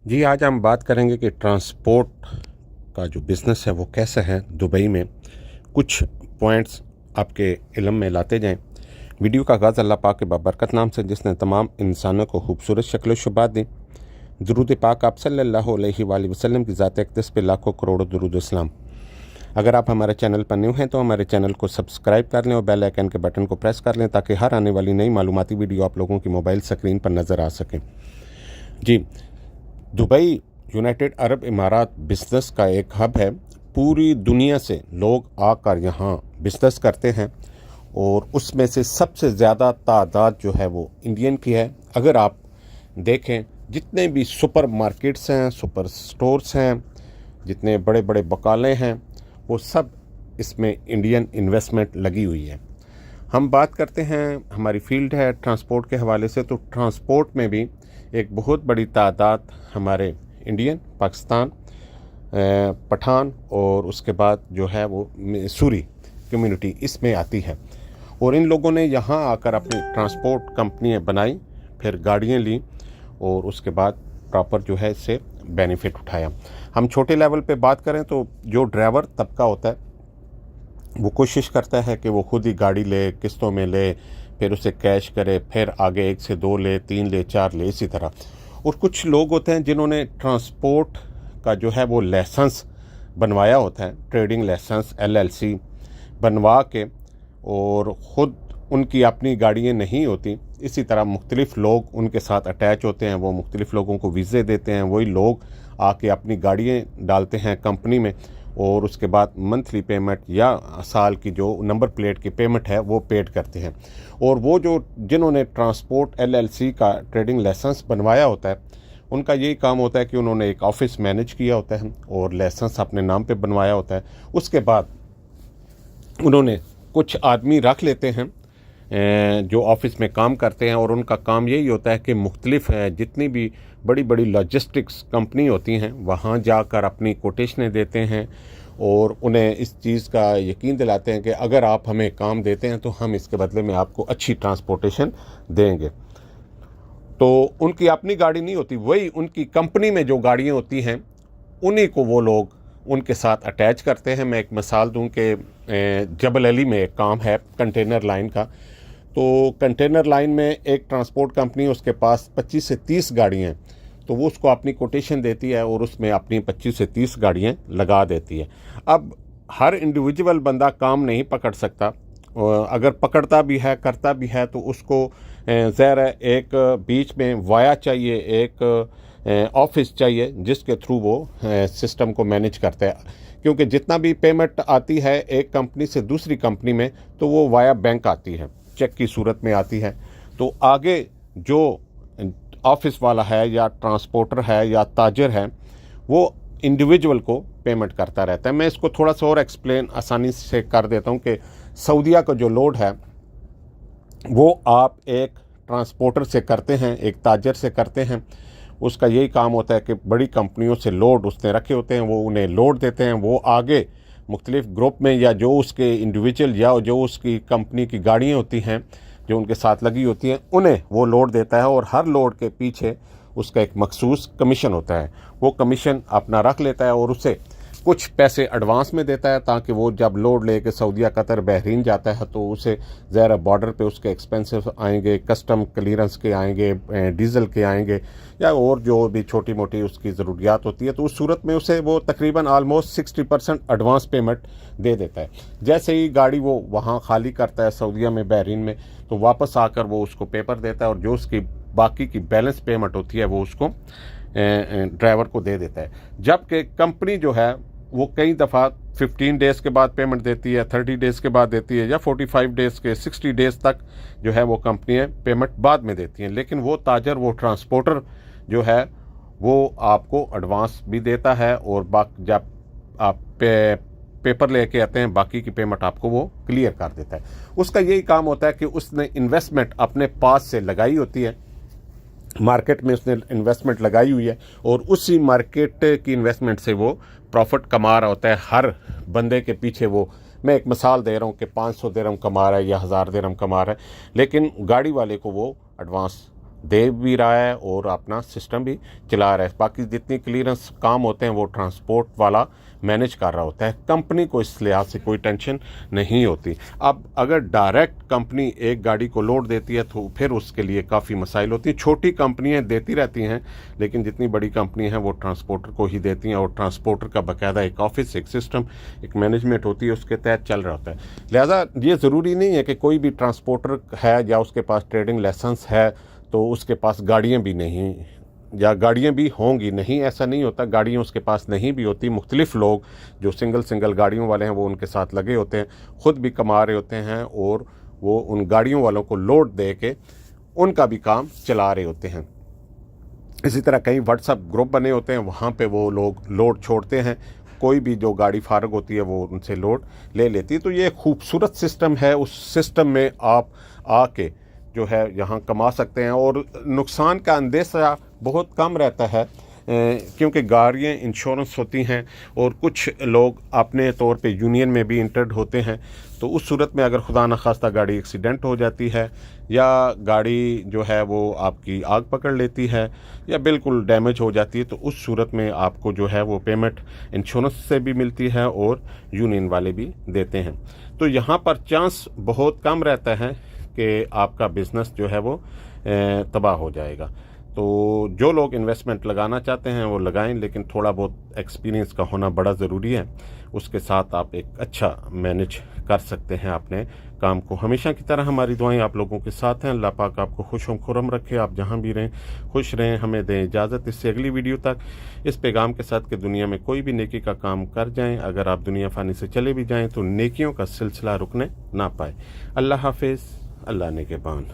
जी, आज हम बात करेंगे कि ट्रांसपोर्ट का जो बिज़नेस है वो कैसा है दुबई में। कुछ पॉइंट्स आपके इल्म में लाते जाएं। वीडियो का आगाज़ अल्लाह पाक के बाबरकत नाम से जिसने तमाम इंसानों को खूबसूरत शक्ल शुबात दी। दुरूद पाक आप सल्लल्लाहु अलैहि वसल्लम की ज़ात अक़दस पे लाखों करोड़ों दुरूद इस्लाम। अगर आप हमारे चैनल पर न्यू हैं तो हमारे चैनल को सब्सक्राइब कर लें और बेल आइकन के बटन को प्रेस कर लें ताकि हर आने वाली नई मालूमाती वीडियो आप लोगों की मोबाइल स्क्रीन पर नज़र आ सकें। जी, दुबई यूनाइटेड अरब इमारात बिज़नेस का एक हब है। पूरी दुनिया से लोग आकर यहाँ बिज़नेस करते हैं और उसमें से सबसे ज़्यादा तादाद जो है वो इंडियन की है। अगर आप देखें जितने भी सुपर मार्केट्स हैं, सुपर स्टोर्स हैं, जितने बड़े बड़े बकाले हैं, वो सब इसमें इंडियन इन्वेस्टमेंट लगी हुई है। हम बात करते हैं, हमारी फील्ड है ट्रांसपोर्ट के हवाले से, तो ट्रांसपोर्ट में भी एक बहुत बड़ी तादाद हमारे इंडियन, पाकिस्तान, पठान और उसके बाद जो है वो सूरी कम्युनिटी इसमें आती है। और इन लोगों ने यहाँ आकर अपनी ट्रांसपोर्ट कंपनियाँ बनाई, फिर गाड़ियाँ ली और उसके बाद प्रॉपर जो है इससे बेनिफिट उठाया। हम छोटे लेवल पे बात करें तो जो ड्राइवर तबका होता है वो कोशिश करता है कि वो खुद ही गाड़ी ले, किस्तों में ले, फिर उसे कैश करे, फिर आगे 1 से 2 ले, 3 ले, 4 ले, इसी तरह। और कुछ लोग होते हैं जिन्होंने ट्रांसपोर्ट का जो है वो लाइसेंस बनवाया होता है, ट्रेडिंग लाइसेंस LLC बनवा के, और ख़ुद उनकी अपनी गाड़ियाँ नहीं होती। इसी तरह मुख्तलिफ़ लोग उनके साथ अटैच होते हैं, वो मुख्तलिफ़ लोगों को वीज़े देते हैं, वही लोग आके अपनी गाड़ियाँ डालते हैं कंपनी में और उसके बाद मंथली पेमेंट या साल की जो नंबर प्लेट की पेमेंट है वो पेड करते हैं। और वो जो जिन्होंने ट्रांसपोर्ट LLC का ट्रेडिंग लाइसेंस बनवाया होता है, उनका यही काम होता है कि उन्होंने एक ऑफ़िस मैनेज किया होता है और लाइसेंस अपने नाम पे बनवाया होता है। उसके बाद उन्होंने कुछ आदमी रख लेते हैं जो ऑफ़िस में काम करते हैं और उनका काम यही होता है कि मुख्तलिफ़ जितनी भी बड़ी बड़ी लॉजिस्टिक्स कंपनी होती हैं वहाँ जाकर अपनी कोटेशनें देते हैं और उन्हें इस चीज़ का यकीन दिलाते हैं कि अगर आप हमें काम देते हैं तो हम इसके बदले में आपको अच्छी ट्रांसपोर्टेशन देंगे। तो उनकी अपनी गाड़ी नहीं होती, वही उनकी कंपनी में जो गाड़ियाँ होती हैं उन्हीं को वो लोग उनके साथ अटैच करते हैं। मैं एक मिसाल दूं कि जबल अली में एक काम है कंटेनर लाइन का। तो कंटेनर लाइन में एक ट्रांसपोर्ट कंपनी, उसके पास 25 से 30 गाड़ियाँ हैं, तो वो उसको अपनी कोटेशन देती है और उसमें अपनी 25 से 30 गाड़ियाँ लगा देती है। अब हर इंडिविजुअल बंदा काम नहीं पकड़ सकता, अगर पकड़ता भी है, करता भी है, तो उसको ज़ाहिर है एक बीच में वाया चाहिए, एक ऑफिस चाहिए जिसके थ्रू वो सिस्टम को मैनेज करता है। क्योंकि जितना भी पेमेंट आती है एक कंपनी से दूसरी कंपनी में तो वो वाया बैंक आती है, चेक की सूरत में आती है। तो आगे जो ऑफिस वाला है या ट्रांसपोर्टर है या ताजर है वो इंडिविजुअल को पेमेंट करता रहता है। मैं इसको थोड़ा सा और एक्सप्लेन आसानी से कर देता हूँ कि सऊदीया का जो लोड है वो आप एक ट्रांसपोर्टर से करते हैं, एक ताजर से करते हैं। उसका यही काम होता है कि बड़ी कंपनियों से लोड उसने रखे होते हैं, वो उन्हें लोड देते हैं, वो आगे मुख्तलिफ ग्रुप में या जो उसके इंडिविजुअल या जो उसकी कंपनी की गाड़ियाँ होती हैं जो उनके साथ लगी होती हैं उन्हें वो लोड देता है और हर लोड के पीछे उसका एक मखसूस कमीशन होता है। वो कमीशन अपना रख लेता है और उसे कुछ पैसे एडवांस में देता है ताकि वो जब लोड लेके सऊदीया, कतर, बहरीन जाता है तो उसे ज़रा बॉर्डर पे उसके एक्सपेंसेस आएंगे, कस्टम क्लियरेंस के आएंगे, डीज़ल के आएंगे या और जो भी छोटी मोटी उसकी ज़रूरियात होती है, तो उस सूरत में उसे वो तकरीबन आलमोस्ट 60% एडवांस पेमेंट दे देता है। जैसे ही गाड़ी वो वहाँ खाली करता है सऊदीया में, बहरीन में, तो वापस आकर वो उसको पेपर देता है और जो उसकी बाकी की बैलेंस पेमेंट होती है वो उसको ड्राइवर को दे देता है। जबकि कंपनी जो है वो कई दफ़ा 15 डेज़ के बाद पेमेंट देती है, 30 डेज़ के बाद देती है या 45 डेज़ के 60 डेज़ तक जो है वो कंपनियाँ पेमेंट बाद में देती हैं। लेकिन वो ताजर, वो ट्रांसपोर्टर जो है वो आपको एडवांस भी देता है और जब आप पेपर लेके आते हैं बाकी की पेमेंट आपको वो क्लियर कर देता है। उसका यही काम होता है कि उसने इन्वेस्टमेंट अपने पास से लगाई होती है, मार्केट में उसने इन्वेस्टमेंट लगाई हुई है और उसी मार्केट की इन्वेस्टमेंट से वो प्रॉफिट कमा रहा होता है। हर बंदे के पीछे वो, मैं एक मिसाल दे रहा हूँ कि 500 दिरहम कमा रहा है या 1000 दिरहम कमा रहा है, लेकिन गाड़ी वाले को वो एडवांस दे भी रहा है और अपना सिस्टम भी चला रहा है। बाकी जितनी क्लियरेंस काम होते हैं वो ट्रांसपोर्ट वाला मैनेज कर रहा होता है। कंपनी को इस लिहाज से कोई टेंशन नहीं होती। अब अगर डायरेक्ट कंपनी एक गाड़ी को लोड देती है तो फिर उसके लिए काफ़ी मसाइल होती हैं। छोटी कंपनियां देती रहती हैं, लेकिन जितनी बड़ी कंपनी हैं वो ट्रांसपोर्टर को ही देती हैं, और ट्रांसपोर्टर का बाकायदा एक ऑफिस, एक सिस्टम, एक मैनेजमेंट होती है, उसके तहत चल रहा होता है। लिहाजा ये ज़रूरी नहीं है कि कोई भी ट्रांसपोर्टर है या उसके पास ट्रेडिंग लाइसेंस है तो उसके पास गाड़ियाँ भी नहीं, या गाड़ियाँ भी होंगी, नहीं ऐसा नहीं होता। गाड़ियाँ उसके पास नहीं भी होती। मुख्तलिफ लोग जो सिंगल गाड़ियों वाले हैं वो उनके साथ लगे होते हैं, ख़ुद भी कमा रहे होते हैं, और वो उन गाड़ियों वालों को लोड दे के उनका भी काम चला रहे होते हैं। इसी तरह कई व्हाट्सएप ग्रुप बने होते हैं, वहाँ पे वो लोग लोड छोड़ते हैं, कोई भी जो गाड़ी फारग होती है वो उनसे लोड ले लेती है। तो ये खूबसूरत सिस्टम है। उस सिस्टम में आप आके जो है यहाँ कमा सकते हैं, और नुकसान का अंदेशा बहुत कम रहता है, क्योंकि गाड़ियाँ इंश्योरेंस होती हैं, और कुछ लोग अपने तौर पे यूनियन में भी इंटर्ड होते हैं। तो उस सूरत में अगर खुदा न खास्ता गाड़ी एक्सीडेंट हो जाती है, या गाड़ी जो है वो आपकी आग पकड़ लेती है, या बिल्कुल डैमेज हो जाती है, तो उस सूरत में आपको जो है वो पेमेंट इंश्योरेंस से भी मिलती है और यूनियन वाले भी देते हैं। तो यहाँ पर चांस बहुत कम रहता है कि आपका बिज़नेस जो है वो तबाह हो जाएगा। तो जो लोग इन्वेस्टमेंट लगाना चाहते हैं वो लगाएं, लेकिन थोड़ा बहुत एक्सपीरियंस का होना बड़ा ज़रूरी है। उसके साथ आप एक अच्छा मैनेज कर सकते हैं अपने काम को। हमेशा की तरह हमारी दुआएं आप लोगों के साथ हैं। अल्लाह पाक आपको खुश खुरम रखे, आप जहां भी रहें खुश रहें। हमें दें इजाज़त इससे अगली वीडियो तक इस पैगाम के साथ कि दुनिया में कोई भी नेकी का काम कर जाएं, अगर आप दुनिया फ़ानी से चले भी जाएँ तो नेकियों का सिलसिला रुकने ना पाए। अल्लाह हाफिज़, अल्लाह ने के बान।